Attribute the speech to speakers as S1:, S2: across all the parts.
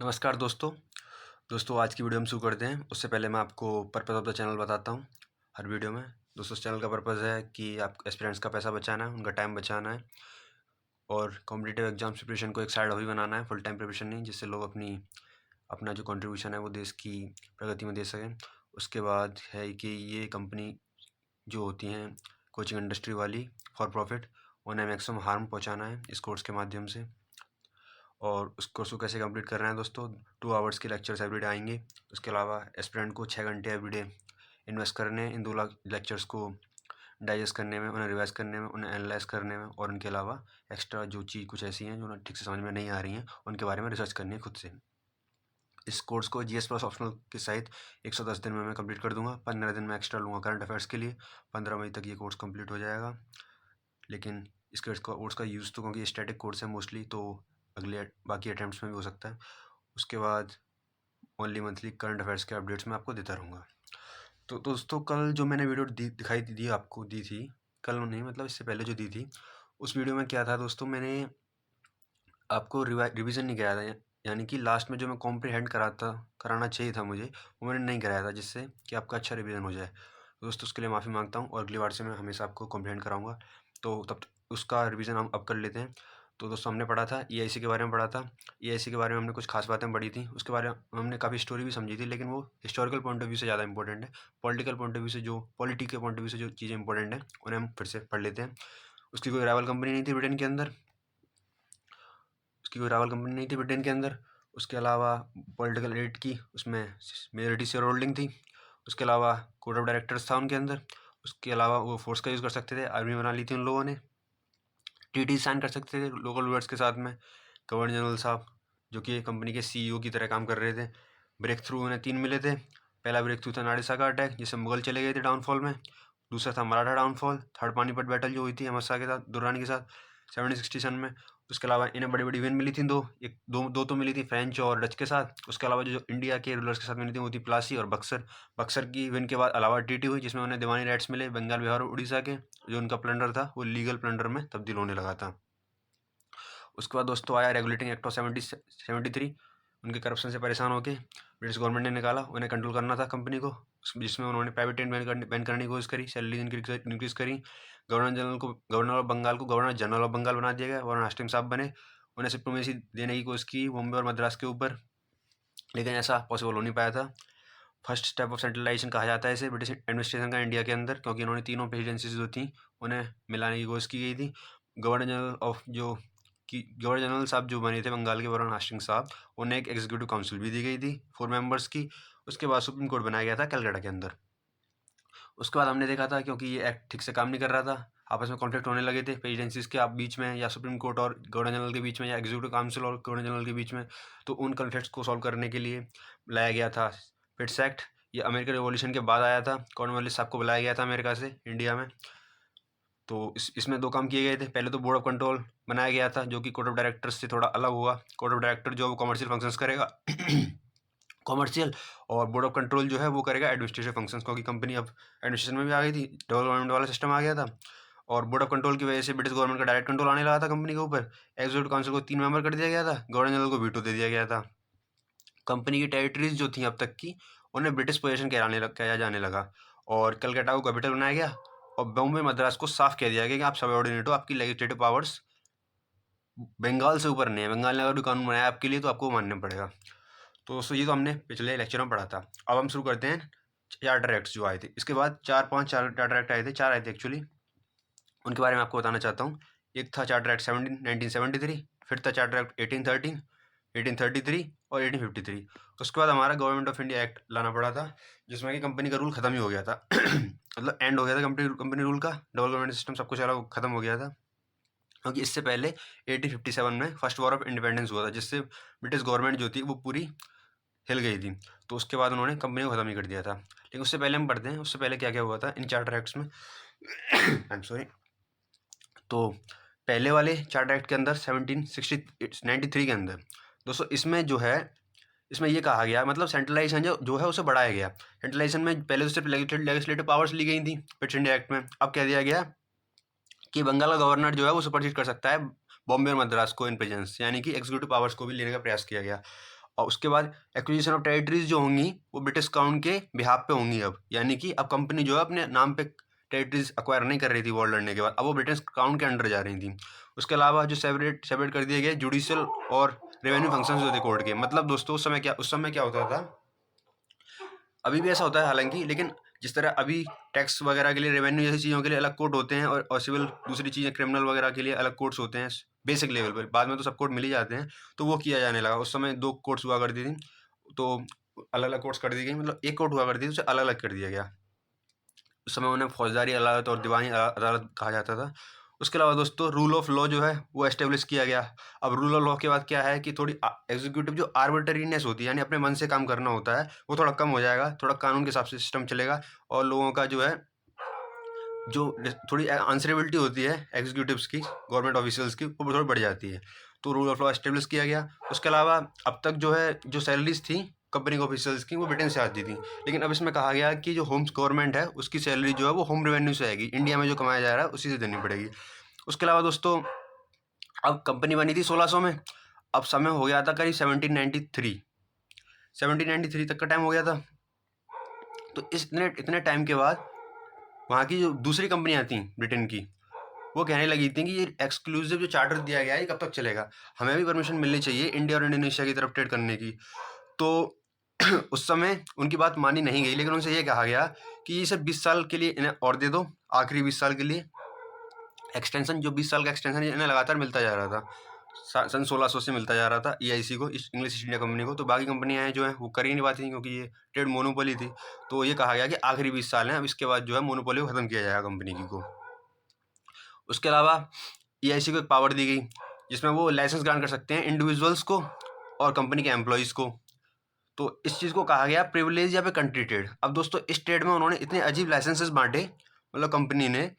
S1: नमस्कार दोस्तों आज की वीडियो हम शुरू करते हैं। उससे पहले मैं आपको पर्पज़ ऑफ द चैनल बताता हूँ हर वीडियो में। दोस्तों इस चैनल का पर्पज़ है कि आप एस्पिरेंट्स का पैसा बचाना है, उनका टाइम बचाना है और कॉम्पिटिटिव एग्जाम्स प्रिपरेशन को एक साइड हॉबी बनाना है, फुल टाइम प्रिपरेशन नहीं, जिससे लोग अपना जो कंट्रीब्यूशन है वो देश की प्रगति में दे सकें। उसके बाद है कि ये कंपनी जो होती हैं कोचिंग इंडस्ट्री वाली फॉर प्रॉफिट, उन्हें मैक्सिमम हार्म पहुँचाना है इस कोर्स के माध्यम से। और उस कोर्स को कैसे कंप्लीट करना है दोस्तों, 2 आवर्स के लेक्चर्स एवरीडे आएंगे। उसके अलावा एस्पिरेंट को 6 घंटे एवरीडे इन्वेस्ट करने हैं इन 2 लेक्चर्स को डाइजेस्ट करने में, उन्हें रिवाइज करने में, उन्हें एनालाइज करने में, और उनके अलावा एक्स्ट्रा जो चीज़ कुछ ऐसी हैं जो उन्हें ठीक से समझ में नहीं आ रही हैं उनके बारे में रिसर्च करनी है खुद से। इस कोर्स को GS प्लस ऑप्शनल के सहित 110 दिन में मैं कंप्लीट कर दूंगा। 15 दिन में एक्स्ट्रा लूँगा करंट अफेयर्स के लिए। 15 मई तक ये कोर्स कंप्लीट हो जाएगा। लेकिन इस कोर्स का यूज़ तो क्योंकि स्टैटिक कोर्स है मोस्टली, तो अगले बाकी अटैम्प्ट्स में भी हो सकता है। उसके बाद ओनली मंथली करंट अफेयर्स के अपडेट्स मैं आपको देता रहूँगा। तो दोस्तों कल जो मैंने वीडियो दी थी, कल नहीं मतलब इससे पहले जो दी थी, उस वीडियो में क्या था दोस्तों, मैंने आपको रिवीजन नहीं कराया था। यानी कि लास्ट में जो मैं कॉम्प्रीहेंड कराना चाहिए था मुझे, वो मैंने नहीं कराया था, जिससे कि आपका अच्छा रिवीजन हो जाए। दोस्तों उसके लिए माफ़ी मांगता हूँ और अगली बार से मैं हमेशा आपको कॉम्प्रीहेंड कराऊँगा। तो तब उसका रिवीजन हम अब कर लेते हैं। तो दोस्तों हमने पढ़ा था EIC के बारे में पढ़ा था। EIC के बारे में हमने कुछ खास बातें पढ़ी थी। उसके बारे में हमने काफ़ी स्टोरी भी समझी थी, लेकिन वो हिस्टोरिकल पॉइंट ऑफ व्यू से ज़्यादा इंपॉर्टेंट है। पॉलिटिकल पॉइंट ऑफ व्यू से पॉलिटी के पॉइंट ऑफ व्यू से जो चीज़ें इंपॉर्टेंट हैं उन्हें हम फिर से पढ़ लेते हैं। उसकी कोई राइवल कंपनी नहीं थी ब्रिटेन के अंदर। उसके अलावा पॉलिटिकल एड की उसमें मेजॉरिटी शेयर होल्डिंग थी। उसके अलावा कोड ऑफ डायरेक्टर्स था उनके अंदर। उसके अलावा वो फोर्स का यूज़ कर सकते थे, आर्मी बना ली थी उन लोगों ने। TT साइन कर सकते थे लोकल रूलर्स के साथ में। गवर्नर जनरल साहब जो कि कंपनी के CEO की तरह काम कर रहे थे। ब्रेक थ्रू उन्हें 3 मिले थे। पहला ब्रेक थ्रू था नाड़िसा का अटैक, जिससे मुगल चले गए थे डाउनफॉल में। दूसरा था Maratha downfall, third Panipat battle जो हुई थी अहमद शाह के साथ, दुर्रानी के साथ 1767 में। उसके अलावा इन्हें बड़ी बड़ी विन मिली थी दो तो मिली थी फ्रेंच और डच के साथ। उसके अलावा जो इंडिया के रूलर्स के साथ मिली थी वो थी प्लासी और बक्सर। बक्सर की विन के बाद अलावा TT हुई, जिसमें उन्हें दीवानी राइट्स मिले बंगाल, बिहार और उड़ीसा के। जो उनका प्लंडर था वो लीगल प्लंडर में तब्दील होने लगा था। उसके बाद दोस्तों आया रेगुलेटिंग एक्ट ऑफ 73। उनके करप्शन से परेशान होकर ब्रिटिश गवर्नमेंट ने निकाला, उन्हें कंट्रोल करना था कंपनी को, जिसमें उन्होंने प्राइवेट बैन करने की कोशिश करी, सैलरी इंक्रीज करी। गवर्नर ऑफ बंगाल को गवर्नर जनरल ऑफ बंगाल बना दिया गया, वरुण हास्टिंग्स साहब बने। उन्हें सुप्रीमेसी देने की कोशिश की बॉम्बे और मद्रास के ऊपर, लेकिन ऐसा पॉसिबल हो नहीं पाया था। फर्स्ट स्टेप ऑफ सेंट्रलाइजेशन कहा जाता है इसे ब्रिटिश एडमिनिस्ट्रेशन का इंडिया के अंदर, क्योंकि इन्होंने तीनों प्रेसिडेंसीज जो थी उन्हें मिलाने की कोशिश की गई थी। गवर्नर जनरल साहब जो बने थे बंगाल के, वरुण हास्टिंग्स साहब, उन्हें एक एग्जीक्यूटिव काउंसिल भी दी गई थी 4 मेंबर्स की। उसके बाद सुप्रीम कोर्ट बनाया गया था कलकत्ता के अंदर। उसके बाद हमने देखा था क्योंकि ये एक्ट ठीक से काम नहीं कर रहा था, आपस में कॉन्फ्लिक्ट होने लगे थे प्रेसिडेंसीज के बीच में, या सुप्रीम कोर्ट और गवर्नर जनरल के बीच में, या एग्जीक्यूटिव काउंसिल और गवर्नर जनरल के बीच में। तो उन कॉन्फ्लिक्ट्स को सॉल्व करने के लिए लाया गया था पिट्स एक्ट। ये अमेरिकन रिवॉल्यूशन के बाद आया था। कॉर्नवालिस साहब को बुलाया गया था अमेरिका से इंडिया में। तो इसमें 2 काम किए गए थे। पहले तो बोर्ड ऑफ कंट्रोल बनाया गया था, जो कि कोर्ट ऑफ डायरेक्टर्स से थोड़ा अलग हुआ। कोर्ट ऑफ डायरेक्टर जो कॉमर्शियल फंक्शंस करेगा कॉमर्शियल, और बोर्ड ऑफ कंट्रोल जो है वो करेगा एडमिनिस्ट्रेटिव फंक्शंस, क्योंकि कंपनी अब एडमिनिस्ट्रेशन में भी आ गई थी, डबल गवर्नमेंट वाला सिस्टम आ गया था। और बोर्ड ऑफ कंट्रोल की वजह से ब्रिटिश गवर्नमेंट का डायरेक्ट कंट्रोल आने लगा था कंपनी के ऊपर। एग्जीक्यूटिव काउंसिल को 3 मेंबर कर दिया गया था, गवर्नर जनरल को वीटो दे दिया गया था। कंपनी की टेरिटरीज जो थी अब तक की, उन्हें ब्रिटिश पोजीशन कहया जाने लगा, और कलकत्ता को कैपिटल बनाया गया, और बॉम्बे मद्रास को साफ कह दिया गया कि आप सबऑर्डिनेट हो, आपकी लेजिस्लेटिव पावर्स बंगाल से ऊपर नहीं है। बंगाल ने अगर कोई कानून बनाया आपके लिए तो आपको मानना पड़ेगा। तो दोस्तों ये तो हमने पिछले लेक्चर में पढ़ा था। अब हम शुरू करते हैं चार्टर एक्ट्स जो आए थे। इसके बाद 4-5 चार्टर एक्ट आए थे, 4 आए थे एक्चुअली। उनके बारे में आपको बताना चाहता हूँ। एक था चार्टर एक्ट 1973, फिर था चार्टर एक्ट 1813, 1833 और 1853। उसके बाद हमारा गवर्नमेंट ऑफ इंडिया एक्ट लाना पड़ा था, जिसमें कि कंपनी का रूल खत्म ही हो गया था मतलब एंड हो गया था कंपनी रूल का, डबल गवर्नमेंट सिस्टम सब कुछ अलग खत्म हो गया था। क्योंकि इससे पहले 1857 में फर्स्ट वॉर ऑफ इंडिपेंडेंस हुआ था, जिससे ब्रिटिश गवर्नमेंट जो थी वो पूरी हिल गई थी। तो उसके बाद उन्होंने कंपनी को ख़त्म ही कर दिया था। लेकिन उससे पहले हम पढ़ते हैं, उससे पहले क्या क्या हुआ था इन चार्टर एक्ट्स में। I am sorry. तो पहले वाले चार्टर एक्ट के अंदर 1793 के अंदर दोस्तों इसमें जो है, इसमें ये कहा गया, मतलब सेंट्रलाइजेशन जो है उसे बढ़ाया गया। सेंट्रलाइजेशन में पहले तो सिर्फ लेजिस्लेटिव पावर्स ली गई थी ब्रिटिश इंडिया एक्ट में। अब कह दिया गया कि बंगाल का गवर्नर जो है वो सुपरसीड कर सकता है बॉम्बे और मद्रास को इन प्रेजेंस, यानी कि एग्जीक्यूटिव पावर्स को भी लेने का प्रयास किया गया। और उसके बाद एक्विजिशन ऑफ टेरिटरीज जो होंगी वो ब्रिटिश क्राउन के बिहाफ पे होंगी अब, यानी कि अब कंपनी जो है अपने नाम पे टेरिटरीज अक्वायर नहीं कर रही थी वॉर लड़ने के बाद, अब वो ब्रिटिश क्राउन के अंडर जा रही थी। उसके अलावा जो सेपरेट कर दिए गए जुडिशियल और रेवेन्यू फंक्शंस जो थे कोर्ट के, मतलब दोस्तों उस समय क्या होता था, अभी भी ऐसा होता है हालांकि, लेकिन जिस तरह अभी टैक्स वगैरह के लिए, रेवेन्यू जैसी चीज़ों के लिए अलग कोर्ट होते हैं और सिविल दूसरी चीज़ें क्रिमिनल वगैरह के लिए अलग कोर्ट्स होते हैं बेसिक लेवल पर, बाद में तो सब कोर्ट मिल ही जाते हैं, तो वो किया जाने लगा। उस समय 2 कोर्ट्स हुआ करती थी, तो अलग अलग कोर्ट्स कर दी गई, मतलब एक कोर्ट हुआ करती थी उसे अलग अलग कर दिया गया। उस समय उन्हें फौजदारी अदालत और दीवानी अदालत कहा जाता था। उसके अलावा दोस्तों रूल ऑफ लॉ जो है वो एस्टेब्लिश किया गया। अब रूल ऑफ लॉ के बाद क्या है कि थोड़ी एग्जीक्यूटिव जो आर्बिट्रीनेस होती है, यानी अपने मन से काम करना होता है, वो थोड़ा कम हो जाएगा, थोड़ा कानून के हिसाब से सिस्टम चलेगा, और लोगों का जो है जो थोड़ी आंसरेबिलिटी होती है एग्जीक्यूटिव्स की, गवर्नमेंट ऑफिशियल्स की, वो थोड़ी बढ़ जाती है। तो रूल ऑफ लॉ एस्टेब्लिश किया गया। उसके अलावा अब तक जो है जो सैलरीज थी कंपनी के ऑफिशियल्स की वो ब्रिटेन से आती थी, लेकिन अब इसमें कहा गया कि जो होम गवर्नमेंट है उसकी सैलरी जो है वो होम रेवेन्यू से आएगी, इंडिया में जो कमाया जा रहा है उसी से देनी पड़ेगी। उसके अलावा दोस्तों अब कंपनी बनी थी 1600 में, अब समय हो गया था करीब 1793 तक का टाइम हो गया था। तो इतने टाइम के बाद वहाँ की जो दूसरी कंपनियाँ थी ब्रिटेन की, वो कहने लगी थी कि ये एक्सक्लूसिव जो चार्टर दिया गया है ये कब तक चलेगा, हमें भी परमिशन मिलनी चाहिए इंडिया और इंडोनेशिया की तरफ ट्रेड करने की। तो उस समय उनकी बात मानी नहीं गई, लेकिन उनसे ये कहा गया कि इसे 20 साल के लिए इन्हें और दे दो, आखिरी 20 साल के लिए एक्सटेंशन, जो 20 साल का एक्सटेंशन इन्हें लगातार मिलता जा रहा था, सन 1600 से मिलता जा रहा था EIC को, इंग्लिश ईस्ट इंडिया कंपनी को। तो बाकी कंपनियां हैं जो हैं वो कर ही नहीं पाती थी क्योंकि ये ट्रेड मोनोपोली थी। तो ये कहा गया कि आखिरी 20 साल हैं, अब इसके बाद जो है मोनोपोली को ख़त्म किया जाएगा कंपनी की को। उसके अलावा EIC को एक पावर दी गई जिसमें वो लाइसेंस ग्रांट कर सकते हैं इंडिविजुअल्स को और कंपनी के एम्प्लॉयज़ को। तो इस चीज़ को कहा गया प्रिविलेज या फिर कंट्री ट्रेड। अब दोस्तों इस ट्रेड में उन्होंने इतने अजीब लाइसेंसेस बांटे, मतलब कंपनी ने,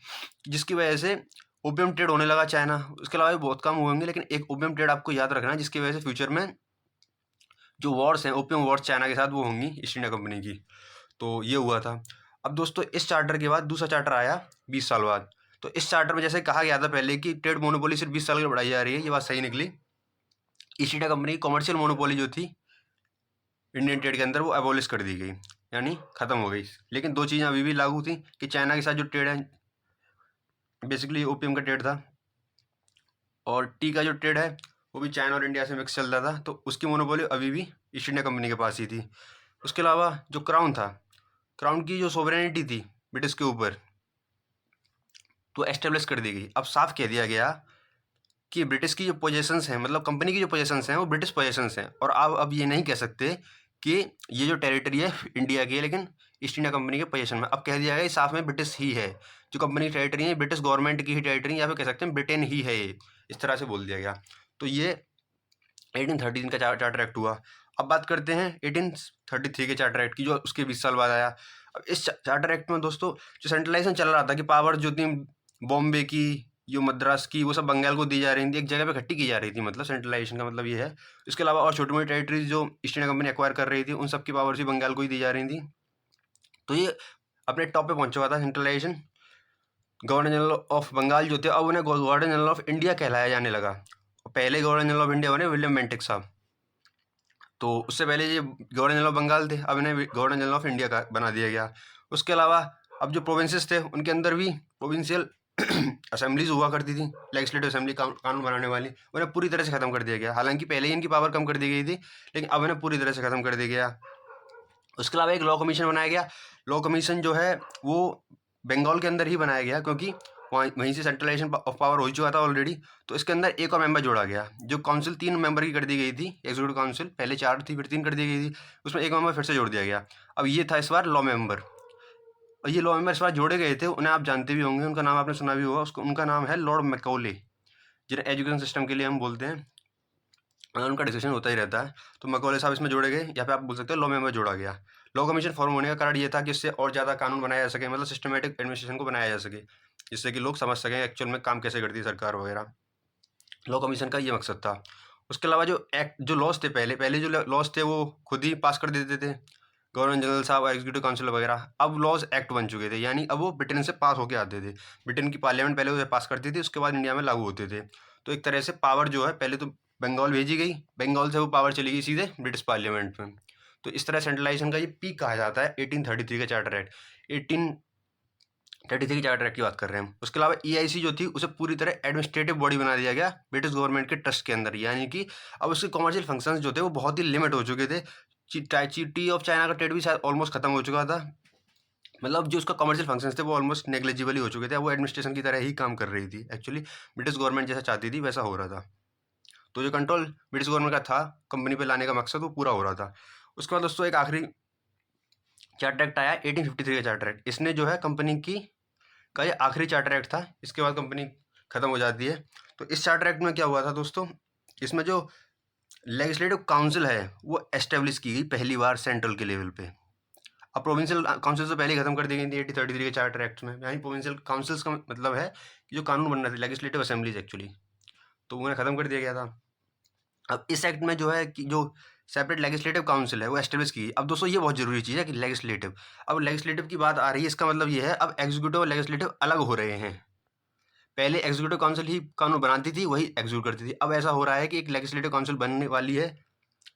S1: जिसकी वजह से ओपियम ट्रेड होने लगा चाइना। उसके अलावा भी बहुत कम हुए होंगे, लेकिन एक ओपियम ट्रेड आपको याद रखना है जिसकी वजह से फ्यूचर में जो वॉर्स हैं, ओपियम वॉर्स चाइना के साथ, वो होंगी ईस्ट इंडिया कंपनी की। तो ये हुआ था। अब दोस्तों इस चार्टर के बाद दूसरा चार्टर आया 20 साल बाद। तो इस चार्टर में जैसे कहा गया था पहले कि ट्रेड मोनोपोली सिर्फ 20 साल की बढ़ाई जा रही है, ये बात सही निकली। ईस्ट इंडिया कंपनी की कॉमर्शियल मोनोपोली जो थी इंडियन ट्रेड के अंदर वो एबॉलिश कर दी गई, यानी ख़त्म हो गई। लेकिन 2 चीज़ें अभी भी लागू थी कि चाइना के साथ जो ट्रेड है बेसिकली ओपियम का ट्रेड था, और टी का जो ट्रेड है वो भी चाइना और इंडिया से मिक्स चल रहा था, तो उसकी मोनोपोली अभी भी ईस्ट इंडिया कंपनी के पास ही थी। उसके अलावा जो क्राउन था, क्राउन की जो सोवरेनिटी थी ब्रिटिश के ऊपर, तो एस्टेब्लिश कर दी गई। अब साफ कह दिया गया कि ब्रिटिश की जो पोजेशंस हैं, मतलब कंपनी की जो पोजेशंस हैं वो ब्रिटिश पोजेशंस हैं, और आप अब ये नहीं कह सकते कि ये जो टेरिटरी है इंडिया की है लेकिन ईस्ट इंडिया कंपनी के पोजेशन में। अब कह दिया गया साफ में ब्रिटिश ही है, जो कंपनी की टेरिटरी है ब्रिटिश गवर्नमेंट की ही टेरिटरी, या फिर कह सकते हैं ब्रिटेन ही है ये, इस तरह से बोल दिया गया। तो ये 1813 का चार्टर एक्ट हुआ। अब बात करते हैं 1833 के चार्टर एक्ट की, जो उसके 20 साल बाद आया। अब इस चार्टर एक्ट में दोस्तों जो सेंट्रलाइजेशन चल रहा था कि पावर जो थी बॉम्बे की, जो मद्रास की, वो सब बंगाल को दी जा रही थी, एक जगह पे इकट्ठी की जा रही थी, मतलब सेंट्रलाइजेशन का मतलब ये है। इसके अलावा और छोटी मोटी टेरिटरीज जो ईस्ट इंडिया कंपनी एक्वायर कर रही थी उन सब की पावर्स भी बंगाल को ही दी जा रही थी। तो ये अपने टॉप पे पहुंच चुका था centralisation. Governor general of Bengal जो थे अब उन्हें गवर्नर जनरल ऑफ इंडिया कहलाया जाने लगा। पहले गवर्नर जनरल ऑफ इंडिया बने विलियम बेंटिक साहब, तो उससे पहले ये गवर्नर जनरल ऑफ बंगाल थे, अब इन्हें गवर्नर जनरल ऑफ इंडिया का बना दिया गया। उसके अलावा अब जो प्रोविंसेस थे उनके अंदर भी प्रोविंशियल असेंबलीज हुआ करती थी, लेजिस्लेटिव असेंबली कानून बनाने वाली, उन्हें पूरी तरह से ख़त्म कर दिया गया। हालांकि पहले ही इनकी पावर कम कर दी गई थी, लेकिन अब इन्हें पूरी तरह से ख़त्म कर दिया गया। उसके अलावा एक लॉ कमीशन बनाया गया। लॉ कमीशन जो है वो बंगाल के अंदर ही बनाया गया, क्योंकि वहीं से सेंट्रलाइजेशन ऑफ पावर हो चुका था ऑलरेडी। तो इसके अंदर एक और मेंबर जोड़ा गया। जो काउंसिल 3 मेंबर की कर दी गई थी, एग्जीक्यूटिव काउंसिल पहले 4 थी फिर 3 कर दी गई थी, उसमें एक मेंबर फिर से जोड़ दिया गया। अब ये था इस बार लॉ मेंबर, और ये लॉ मेंबर इस बार जोड़े गए थे, उन्हें आप जानते भी होंगे, उनका नाम आपने सुना भी होगा, उनका नाम है लॉर्ड मैकॉले, जिन्हें एजुकेशन सिस्टम के लिए हम बोलते हैं, उनका डिसीजन होता ही रहता है। तो मैकॉले साहब इसमें जोड़े गए, या फिर आप बोल सकते हो लॉ मेंबर जोड़ा गया। लॉ कमीशन फॉर्म होने का कारण ये था कि इससे और ज़्यादा कानून बनाया जा सके, मतलब सिस्टमेटिक एडमिनिस्ट्रेशन को बनाया जा सके, जिससे कि लोग समझ सकें एक्चुअल में काम कैसे करती है सरकार वगैरह। लॉ कमीशन का ये मकसद था। उसके अलावा जो लॉज थे पहले जो लॉज थे वो खुद ही पास कर देते थे गवर्नर जनरल साहब, एग्जीक्यूटिव काउंसिल वगैरह। अब लॉज एक्ट बन चुके थे, यानी अब वो ब्रिटेन से पास होके आते थे। ब्रिटेन की पार्लियामेंट पहले उसे पास करती थी, उसके बाद इंडिया में लागू होते थे। तो एक तरह से पावर जो है पहले तो बंगाल भेजी गई, बंगाल से वो पावर चली गई सीधे ब्रिटिश पार्लियामेंट में। तो इस तरह सेंट्रलाइजेशन का ये पीक कहा जाता है 1833 का चार्टर एक्ट। 1833 चार्टर एक्ट की बात कर रहे हैं हम। उसके अलावा EIC जो थी उसे पूरी तरह एडमिनिस्ट्रेटिव बॉडी बना दिया गया ब्रिटिश गवर्नमेंट के ट्रस्ट के अंदर, यानी कि अब उसके कॉमर्शियल फंक्शंस जो थे वो बहुत ही लिमिट हो चुके थे। टी ऑफ चाइना का ट्रेड भी शायद ऑलमोस्ट खत्म हो चुका था, मतलब जो उसका कमर्शियल फंक्शंस थे वो ऑलमोस्ट नेग्लिजिबल ही हो चुके थे। वो एडमिनिस्ट्रेशन की तरह ही काम कर रही थी, एक्चुअली ब्रिटिश गवर्नमेंट जैसा चाहती थी वैसा हो रहा था। तो जो कंट्रोल ब्रिटिश गवर्नमेंट का था कंपनी पे लाने का मकसद वो पूरा हो रहा था। उसके बाद दोस्तों एक आखिरी चार्टर एक्ट आया 1853 का चार्टर एक्ट। इसने जो है कंपनी की का ये आखिरी चार्टर एक्ट था, इसके बाद कंपनी खत्म हो जाती है। तो इस चार्टर एक्ट में क्या हुआ था दोस्तों, इसमें जो लेजिस्लेटिव काउंसिल है वो एस्टेब्लिश की गई पहली बार सेंट्रल के लेवल पे। अब प्रोविंशियल काउंसिल से पहले खत्म कर दी गई थी 1833 के चार्टर एक्ट में। यानी प्रोविंशियल काउंसिल्स का मतलब है कि जो कानून बन रहे थे, लेजिस्लेटिव असेंबलीज एक्चुअली, तो उन्हें खत्म कर दिया गया था। अब इस एक्ट में जो है कि जो सेपरेट लेजिस्लेटिव काउंसिल है वो एस्टेब्लिश की। अब दोस्तों ये बहुत जरूरी चीज़ है कि लेजिस्लेटिव, अब लेजिस्लेटिव की बात आ रही है, इसका मतलब ये है अब एग्जीक्यूटिव और लेजिस्लेटिव अलग हो रहे हैं। पहले एग्जीक्यूटिव काउंसिल ही कानून बनाती थी, वही एग्जीक्यूट करती थी। अब ऐसा हो रहा है कि एक लेजिस्लेटिव काउंसिल बनने वाली है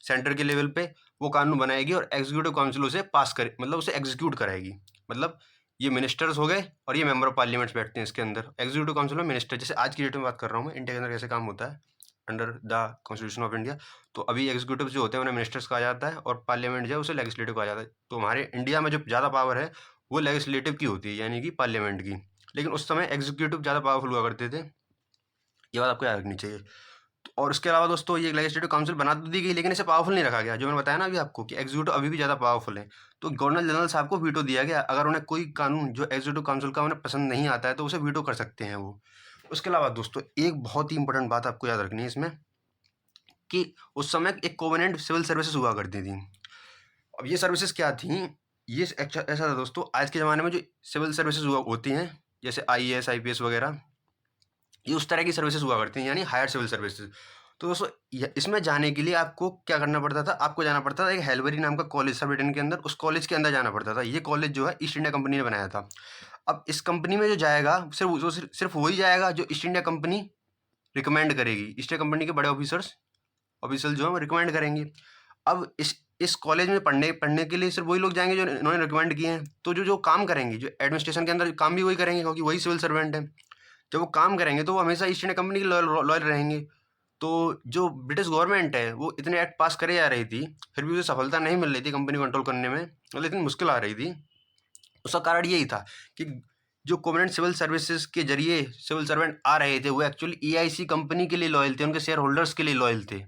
S1: सेंटर के लेवल पे, वो कानून बनाएगी और एग्जीक्यूटिव काउंसिल उसे पास करे, मतलब उसे एग्जीक्यूट कराएगी। मतलब ये मिनिस्टर्स हो गए और ये मेंबर ऑफ पार्लियामेंट्स बैठते हैं इसके अंदर। एग्जीक्यूटिव काउंसिल में मिनिस्टर, जैसे आज की डेट में बात कर रहा हूँ मैं, इंडिया के अंदर कैसे काम होता है under the constitution of India. तो अभी एग्जीक्यूटिव जो होते हैं उन्हें मिनिस्टर्स कहा जाता है और पार्लियामेंट जो है उसे लेजिस्लेटिव कहा जाता है। तो हमारे इंडिया में जो ज़्यादा पावर है वो लेजिस्लेटिव की होती है, यानी कि पार्लियामेंट की। लेकिन उस समय एग्जीक्यूटिव ज़्यादा पावरफुल हुआ करते थे, ये बात आपको याद रखनी चाहिए। और उसके अलावा दोस्तों ये लेजिस्लेटिव काउंसिल बना तो दी गई, लेकिन इसे पावरफुल नहीं रखा गया। जो मैंने बताया ना अभी आपको कि एग्जीक्यूटिव अभी भी ज़्यादा पावरफुल है, तो गवर्नर जनरल साहब को वीटो दिया गया। अगर उन्हें कोई कानून जो एग्जीक्यूटिव काउंसिल का उन्हें पसंद नहीं आता है तो उसे वीटो कर सकते हैं वो। उसके अलावा दोस्तों एक बहुत ही इंपॉर्टेंट बात आपको याद रखनी है इसमें, कि उस समय एक कोवेनेंट सिविल सर्विसेज हुआ करती थी। अब ये सर्विसेज क्या थी, ये ऐसा था दोस्तों, आज के ज़माने में जो सिविल सर्विसेज हुआ होती हैं जैसे IAS IPS वगैरह, ये उस तरह की सर्विसेज हुआ करती हैं, यानी हायर सिविल सर्विसेज। तो दोस्तों इसमें जाने के लिए आपको क्या करना पड़ता था, आपको जाना पड़ता था एक हेलबरी नाम का कॉलेज था ब्रिटेन के अंदर, उस कॉलेज के अंदर जाना पड़ता था। ये कॉलेज जो है ईस्ट इंडिया कंपनी ने बनाया था। अब इस कंपनी में जो जाएगा सिर्फ वही जाएगा जो ईस्ट इंडिया कंपनी रिकमेंड करेगी। ईस्ट इंडिया कंपनी के बड़े ऑफिसर जो है वो रिकमेंड करेंगे। अब इस कॉलेज में पढ़ने के लिए सिर्फ वही लोग जाएंगे जो इन्होंने रिकमेंड किए हैं। तो जो काम करेंगे, जो एडमिनिस्ट्रेशन के अंदर काम भी वही करेंगे, क्योंकि वही सिविल सर्वेंट है। जब वो काम करेंगे तो वो हमेशा ईस्ट इंडिया कंपनी के लॉयल रहेंगे। तो जो ब्रिटिश गवर्नमेंट है वो इतने एक्ट पास करे जा रही थी, फिर भी उसे सफलता नहीं मिल रही थी कंपनी को कंट्रोल करने में, मतलब इतनी मुश्किल आ रही थी। उसका कारण यही था कि जो कोवेनेंट सिविल सर्विसेज के जरिए सिविल सर्वेंट आ रहे थे वो एक्चुअली EIC कंपनी के लिए लॉयल थे, उनके शेयर होल्डर्स के लिए लॉयल थे।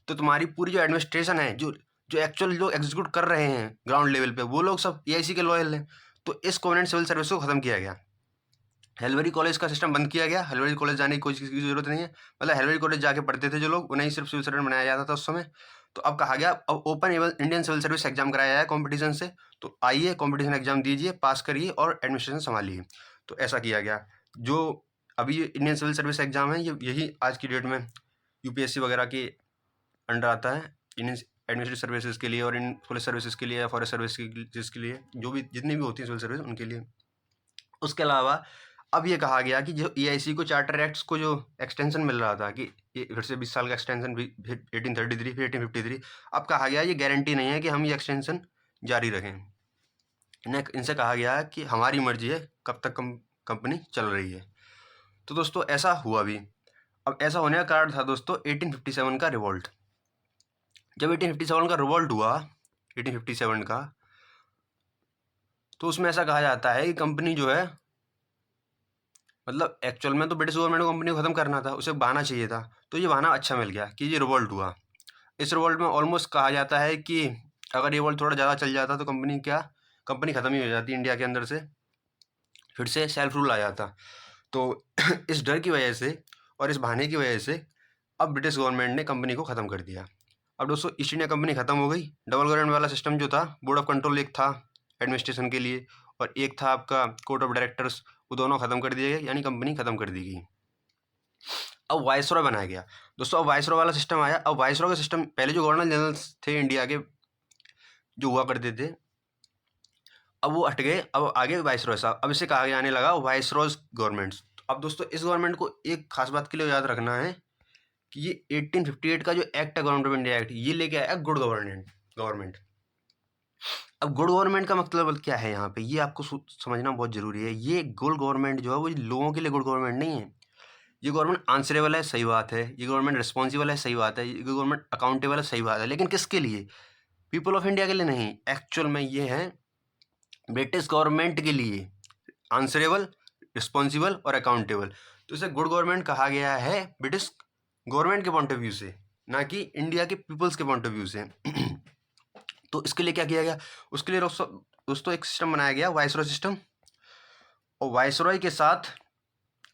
S1: तो तुम्हारी पूरी जो एडमिनिस्ट्रेशन है, जो जो एक्चुअल जो एग्जीक्यूट कर रहे हैं ग्राउंड लेवल पे, वो लोग सब EIC के लॉयल हैं। तो इस कोवेनेंट सिविल सर्विस को खत्म किया गया, हेलबरी कॉलेज का सिस्टम बंद किया गया। हेलबरी कॉलेज जाने की कोई चीज़ की जरूरत नहीं है, मतलब हेलबरी कॉलेज जाके पढ़ते थे जो लोग, उन्हें ही सिर्फ सिविल सर्वेंट बनाया जाता था उस समय। तो अब कहा गया अब open Indian civil service exam कराया है कॉम्पिटिशन से, तो आइए कॉम्पिटिशन एग्जाम दीजिए, पास करिए और एडमिनिस्ट्रेशन संभालिए। तो ऐसा किया गया। जो अभी ये इंडियन सिविल सर्विस एग्जाम है, ये यही आज की डेट में UPSC वगैरह के अंडर आता है, इंडियन एडमिनिस्ट्रेटिव सर्विसेज के लिए और इन पुलिस सर्विसेज के लिए या फॉरेस्ट सर्विस के लिए, जो भी जितनी भी होती है सिविल सर्विस उनके लिए। उसके अलावा अब ये कहा गया कि जो EIC को चार्टर एक्ट्स को जो एक्सटेंशन मिल रहा था कि ये फिर से 20 साल का एक्सटेंशन, 1833 फिर 1853, अब कहा गया ये गारंटी नहीं है कि हम ये एक्सटेंशन जारी रखें। इनसे कहा गया है कि हमारी मर्जी है कब तक कंपनी चल रही है। तो दोस्तों ऐसा हुआ भी। अब ऐसा होने का कारण था दोस्तों 1857 का रिवॉल्ट। जब 1857 का रिवॉल्ट हुआ 1857 का, तो उसमें ऐसा कहा जाता है कि कंपनी जो है, मतलब एक्चुअल में तो ब्रिटिश गवर्नमेंट को कंपनी को ख़त्म करना था, उसे बहाना चाहिए था। तो ये बहाना अच्छा मिल गया कि ये रिवॉल्ट हुआ। इस रिवॉल्ट में ऑलमोस्ट कहा जाता है कि अगर रिवॉल्ट थोड़ा ज़्यादा चल जाता तो कंपनी ख़त्म ही हो जाती इंडिया के अंदर से, फिर से सेल्फ रूल आ जाता। तो इस डर की वजह से और इस बहाने की वजह से अब ब्रिटिश गवर्नमेंट ने कंपनी को ख़त्म कर दिया। अब दोस्तों ईस्ट इंडिया कंपनी ख़त्म हो गई। डबल गवर्नमेंट वाला सिस्टम जो था, बोर्ड ऑफ कंट्रोल एक था एडमिनिस्ट्रेशन के लिए और एक था आपका कोर्ट ऑफ डायरेक्टर्स, वो दोनों ख़त्म कर दिए गए, यानी कंपनी ख़त्म कर दी गई। अब वाइसरॉय बनाया गया दोस्तों। अब वाइसरॉय वाला सिस्टम आया। अब वाइसरॉय का सिस्टम, पहले जो गवर्नर जनरल थे इंडिया के जो हुआ करते थे, अब वो हट गए, अब आगे वाइसरॉय साहब। अब इसे कहा जाने लगा वाइसरॉय गवर्नमेंट्स। अब दोस्तों इस गवर्नमेंट को एक खास बात के लिए याद रखना है कि ये 1858 का जो एक्ट है गवर्नमेंट ऑफ इंडिया एक्ट, ये लेके आया गुड गवर्नमेंट। अब गुड गवर्नमेंट का मतलब क्या है यहाँ पे, ये आपको समझना बहुत जरूरी है। ये गुड गवर्नमेंट जो है वो लोगों के लिए गुड गवर्नमेंट नहीं है। ये गवर्नमेंट आंसरेबल है, सही बात है। ये गवर्नमेंट रिस्पॉन्सिबल है, सही बात है। ये गवर्नमेंट अकाउंटेबल है, सही बात है। लेकिन किसके लिए? पीपल ऑफ इंडिया के लिए नहीं। एक्चुअल में ये है ब्रिटिश गवर्नमेंट के लिए, आंसरेबल, रिस्पॉन्सिबल और अकाउंटेबल। तो इसे गुड गवर्नमेंट कहा गया है ब्रिटिश गवर्नमेंट के पॉइंट ऑफ व्यू से, ना कि इंडिया के पीपल्स के पॉइंट ऑफ व्यू से। तो इसके लिए क्या किया गया? उसके लिए दोस्तों एक सिस्टम बनाया गया, वाइसरॉय सिस्टम। और वाइसरॉय के साथ,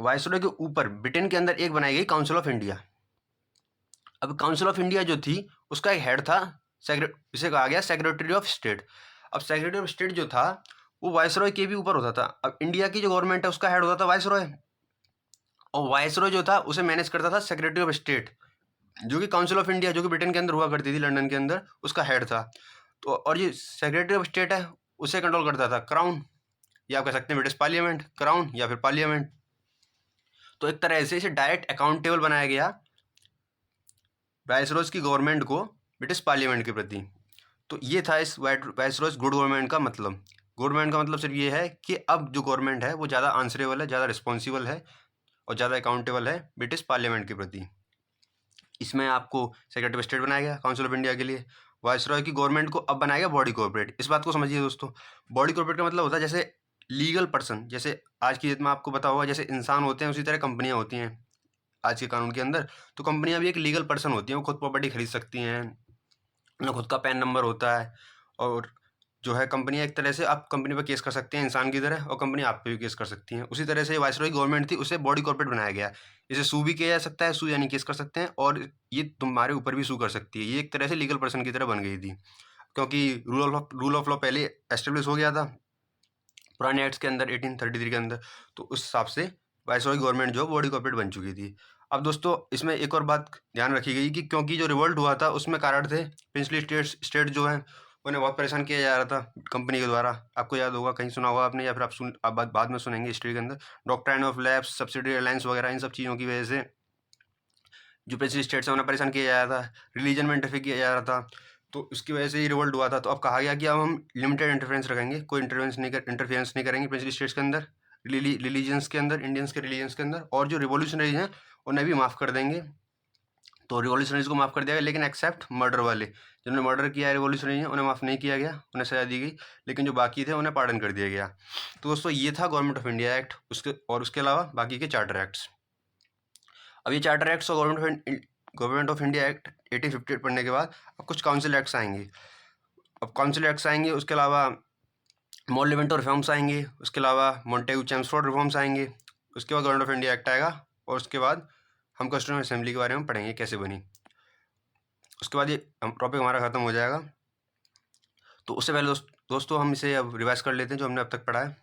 S1: वाइसरॉय के ऊपर ब्रिटेन के अंदर एक बनाई गई काउंसिल ऑफ इंडिया। अब काउंसिल ऑफ इंडिया जो थी उसका एक हेड था, इसे कहा गया सेक्रेटरी ऑफ स्टेट। अब सेक्रेटरी ऑफ स्टेट जो था वो वाइसरॉय के भी ऊपर होता था। अब इंडिया की जो गवर्नमेंट है उसका हेड होता था वाइसरॉय, और वाइसरॉय जो था उसे मैनेज करता था सेक्रेटरी ऑफ स्टेट, जो कि काउंसिल ऑफ इंडिया, जो कि ब्रिटेन के अंदर हुआ करती थी, लंदन के अंदर, उसका हेड था। तो और ये सेक्रेटरी ऑफ स्टेट है उसे कंट्रोल करता था क्राउन, या आप कह सकते हैं ब्रिटिश पार्लियामेंट, क्राउन या फिर पार्लियामेंट। तो एक तरह से इसे डायरेक्ट अकाउंटेबल बनाया गया वाइसरॉय की गवर्नमेंट को ब्रिटिश पार्लियामेंट के प्रति। तो ये था इस वाइसरॉय गुड गवर्नमेंट का मतलब। गवर्नमेंट का मतलब सिर्फ ये है कि अब जो गवर्नमेंट है वो ज़्यादा आंसरेबल है, ज़्यादा रिस्पॉन्सिबल है और ज़्यादा अकाउंटेबल है ब्रिटिश पार्लियामेंट के प्रति। इसमें आपको सेक्रेटरी ऑफ स्टेट बनाया गया काउंसिल ऑफ इंडिया के लिए। वाइसरॉय की गवर्नमेंट को अब बनाया गया बॉडी कॉर्पोरेट। इस बात को समझिए दोस्तों, बॉडी कॉर्पोरेट का मतलब होता है जैसे लीगल पर्सन, जैसे आज की डेट में आपको पता होगा जैसे इंसान होते हैं उसी तरह कंपनियां होती हैं आज के कानून के अंदर। तो कंपनियां भी एक लीगल पर्सन होती हैं, वो खुद प्रॉपर्टी खरीद सकती हैं, उनका खुद का पैन नंबर होता है, और जो है कंपनियां एक तरह से आप कंपनी पर केस कर सकते हैं इंसान की तरह, और कंपनी आप पे भी केस कर सकती हैं। उसी तरह से वाइसरॉय गवर्नमेंट थी, उसे बॉडी कॉर्पोरेट बनाया गया। इसे सू भी किया जा सकता है, सू यानी केस कर सकते हैं, और ये तुम्हारे ऊपर भी सू कर सकती है। ये एक तरह से लीगल पर्सन की तरह बन गई थी, क्योंकि रूल ऑफ लॉ पहले एस्टेब्लिश हो गया था पुराने एक्ट्स के अंदर 1833 के अंदर। तो उस हिसाब से वाइसरॉय गवर्नमेंट जो बॉडी कॉर्पोरेट बन चुकी थी। अब दोस्तों इसमें एक और बात ध्यान रखी गई कि क्योंकि जो रिवोल्ट हुआ था उसमें कारण थे प्रिंसली स्टेट जो है उन्हें बहुत परेशान किया जा रहा था कंपनी के द्वारा। आपको याद होगा, कहीं सुना होगा आपने, या फिर आप बाद में सुनेंगे हिस्ट्री के अंदर, doctrine of lapse, subsidy alliance वगैरह, इन सब चीज़ों की वजह से जो प्रिंसली स्टेट्स है उन्हें परेशान किया जा रहा था, रिलीजन में इंटरफेयर किया जा रहा था। तो इसकी वजह से ये रिवोल्ट हुआ था। तो अब कहा गया कि अब हम लिमिटेड इंटरफेरेंस रखेंगे, कोई इंटरफेरेंस नहीं करेंगे प्रिंसली स्टेट्स के अंदर, रिलीजन्स के अंदर, इंडियंस के रिलीजन्स के अंदर, और जो रिवोल्यूशनरीज हैं उन्हें भी माफ़ कर देंगे। तो रिवोल्यूशनरीज को माफ़ कर दिया गया, लेकिन एक्सेप्ट मर्डर वाले, जिन्होंने मर्डर किया है रिवोल्यूशनरी उन्हें माफ़ नहीं किया गया, उन्हें सजा दी गई, लेकिन जो बाकी थे उन्हें पार्डन कर दिया गया। तो दोस्तों ये था गवर्नमेंट ऑफ इंडिया एक्ट, उसके अलावा बाकी के चार्टर एक्ट्स। अब ये चार्टर एक्ट्स और गवर्नमेंट ऑफ इंडिया एक्ट 1858 पढ़ने के बाद अब कुछ काउंसिल एक्ट्स आएंगे। अब काउंसिल एक्ट्स आएंगे, उसके अलावा मॉल लिवेंटो रिफॉर्म्स आएंगे, उसके अलावा मॉन्टेगू चेम्सफोर्ड रिफॉर्म्स आएंगे, उसके बाद गवर्नमेंट ऑफ इंडिया एक्ट आएगा, और उसके बाद हम कॉन्स्टिट्यूएंट असेंबली के बारे में पढ़ेंगे कैसे बनी। उसके बाद ये टॉपिक हमारा ख़त्म हो जाएगा। तो उससे पहले दोस्तों हम इसे अब रिवाइज कर लेते हैं जो हमने अब तक पढ़ा है,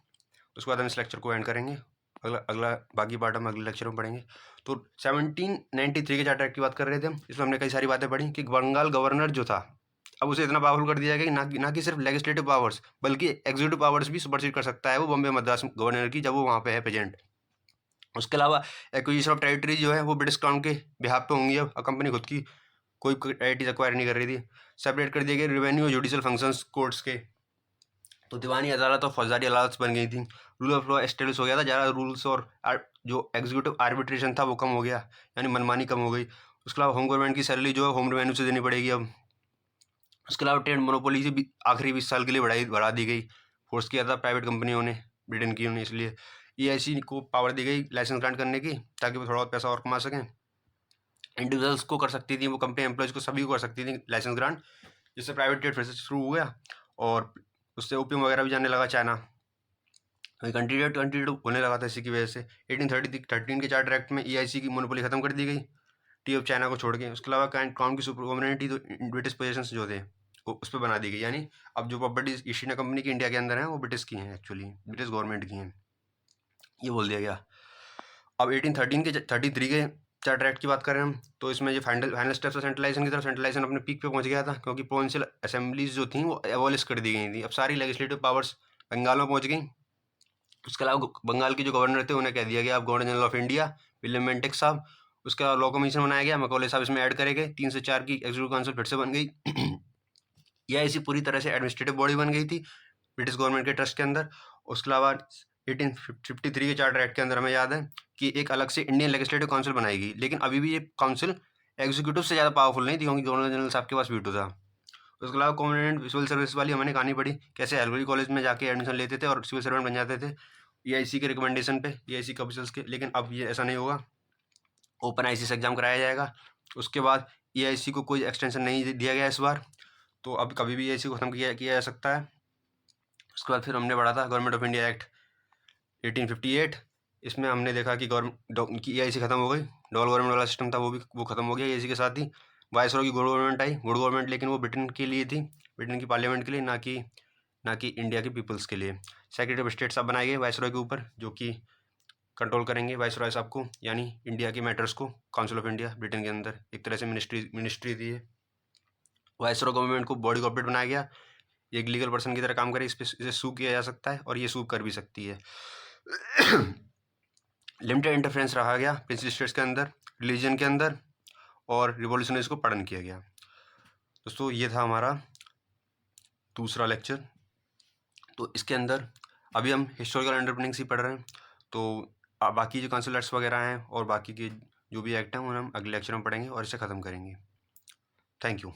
S1: उसके बाद हम इस लेक्चर को एंड करेंगे। अगला बाकी पार्ट हम अगले लेक्चर में पढ़ेंगे। तो 1793 के चार्टर एक्ट की बात कर रहे थे हम, इसमें हमने कई सारी बातें पढ़ी कि बंगाल गवर्नर जो था अब उसे इतना पावरफुल कर दिया गया कि ना कि सिर्फ लेजिस्लेटिव पावर्स बल्कि एग्जीक्यूटिव पावर्स भी सुपरसीड कर सकता है वो बॉम्बे मद्रास गवर्नर की, जब वो वहाँ पे है प्रेजेंट। उसके अलावा एक्विजिशन ऑफ टेरिटरी जो है वो ब्रिटिश क्राउन के बिहाफ पे होंगी। अब कंपनी खुद की कोई टेरिटरीज एक्वायर नहीं कर रही थी। सेपरेट कर दिए गए रेवेन्यू और जुडिशियल फंक्शंस कोर्ट्स के, तो दीवानी अदालत और फौजदारी अदालत बन गई थी। रूल ऑफ लॉ एस्टेब्लिश हो गया था, ज़्यादा रूल्स और जो एग्जीक्यूटिव आर्बिट्रेशन था वो कम हो गया, यानी मनमानी कम हो गई। उसके अलावा होम गवर्नमेंट की सैलरी जो है होम रेवेन्यू से देनी पड़ेगी अब। उसके अलावा ट्रेड मोनोपोली से भी आखिरी 20 साल के लिए बढ़ा दी गई, फोर्स किया था प्राइवेट कंपनियों ने, ब्रिटेन की ने, इसलिए EIC को पावर दी गई लाइसेंस ग्रांट करने की, ताकि वो थोड़ा बहुत पैसा और कमा सकें। इंडिविजुअल्स को कर सकती थी वो, कंपनी एम्प्लॉयज़ को सभी को कर सकती थी लाइसेंस ग्रांट, जिससे प्राइवेट ट्रेड फिर से शुरू हो गया, और उससे ओपियम वगैरह भी जाने लगा चाइना, कंट्रीब्यूट होने लगा था इसी की वजह से। 1813 के चार्टर एक्ट में EIC की मोनोपोली खत्म कर दी गई टी ऑफ चाइना को छोड़ के। उसके अलावा क्राउन की सुपरमैनिटी तो ब्रिटिश पोजेशंस जो थे वो उस पर बना दी गई, यानी अब जो प्रॉपर्टीज ईस्ट इंडिया कंपनी की इंडिया के अंदर हैं वो ब्रिटिश की हैं, एक्चुअली ब्रिटिश गवर्नमेंट की हैं, ये बोल दिया गया। अब 1833 के चार्टर एक्ट की बात करें हम, तो इसमें जो फाइनल स्टेप्स सेंट्रलाइजेशन की तरफ, सेंट्रलाइजेशन अपने पीक पे पहुंच गया था, क्योंकि प्रोविंशियल असेंबलीज जो थी वो एबॉलिश कर दी गई थी। अब सारी लेजिस्लेटिव पावर्स बंगाल में पहुंच गई। उसके अलावा बंगाल के जो गवर्नर थे उन्हें कह दिया गया अब governor general of India William Bentinck साहब, उसके बाद लॉ कमीशन बनाया गया, मैकॉले साहब इसमें ऐड करे गए, 3 से 4 की एग्जीक्यूटिव काउंसिल फिर से बन गई। EIC पूरी तरह से एडमिनिस्ट्रेटिव बॉडी बन गई थी ब्रिटिश गवर्नमेंट के ट्रस्ट के अंदर। उसके अलावा 1853 के चार्टर एक्ट के अंदर हमें याद है कि एक अलग से इंडियन लेजिस्लेटिव काउंसिल बनाई गई, लेकिन अभी भी ये काउंसिल एग्जीक्यूटिव से ज़्यादा पावरफुल नहीं थी, क्योंकि गवर्नर जनरल साहब के पास वीटो था। उसके अलावा कॉमन सिविल सर्विस वाली हमने कहानी पढ़ी, कैसे एलवरी कॉलेज में जाके एडमिशन लेते थे और सिविल सर्वेंट बन जाते थे EIC के रिकमेंडेशन पे, EIC के ऑफिसर्स के। लेकिन अब ये ऐसा नहीं होगा, ओपन ICS एग्जाम कराया जाएगा। उसके बाद EIC को कोई एक्सटेंशन नहीं दिया गया इस बार, तो अब कभी भी EIC को खत्म किया जा सकता है। उसके बाद फिर हमने पढ़ा था गवर्नमेंट ऑफ इंडिया एक्ट 1858। इसमें हमने देखा कि गवर्नमेंट की EIC खत्म हो गई, डबल गवर्नमेंट वाला सिस्टम था वो खत्म हो गया EIC के साथ ही। वायसरॉय की गुड गवर्नमेंट आई, गुड गवर्नमेंट, लेकिन वो ब्रिटेन के लिए थी, ब्रिटेन की पार्लियामेंट के लिए, ना कि इंडिया के पीपल्स के लिए। सेक्रेटरी ऑफ स्टेट साहब बनाए गए वायसरॉय के ऊपर, जो कि कंट्रोल करेंगे वायसरॉय साहब को, यानी इंडिया के मैटर्स को। काउंसिल ऑफ इंडिया ब्रिटेन के अंदर एक तरह से मिनिस्ट्री थी। वायसरॉय गवर्नमेंट को बॉडी कॉर्पोरेट बनाया गया, ये एक लीगल पर्सन की तरह काम करे, इसे सू किया जा सकता है और ये सू कर भी सकती है। लिमिटेड इंटरफेरेंस रहा गया प्रिंसिपल स्टेट्स के अंदर, रिलीजन के अंदर, और रिवॉल्यूशनरीज को पढ़न किया गया। दोस्तों ये था हमारा दूसरा लेक्चर। तो इसके अंदर अभी हम हिस्टोरिकल अंडरपिनिंग्स ही पढ़ रहे हैं, तो बाकी जो काउंसिल एक्ट्स वगैरह हैं और बाकी के जो भी एक्ट हैं उन्हें हम अगले लेक्चर में पढ़ेंगे और इसे ख़त्म करेंगे। Thank you.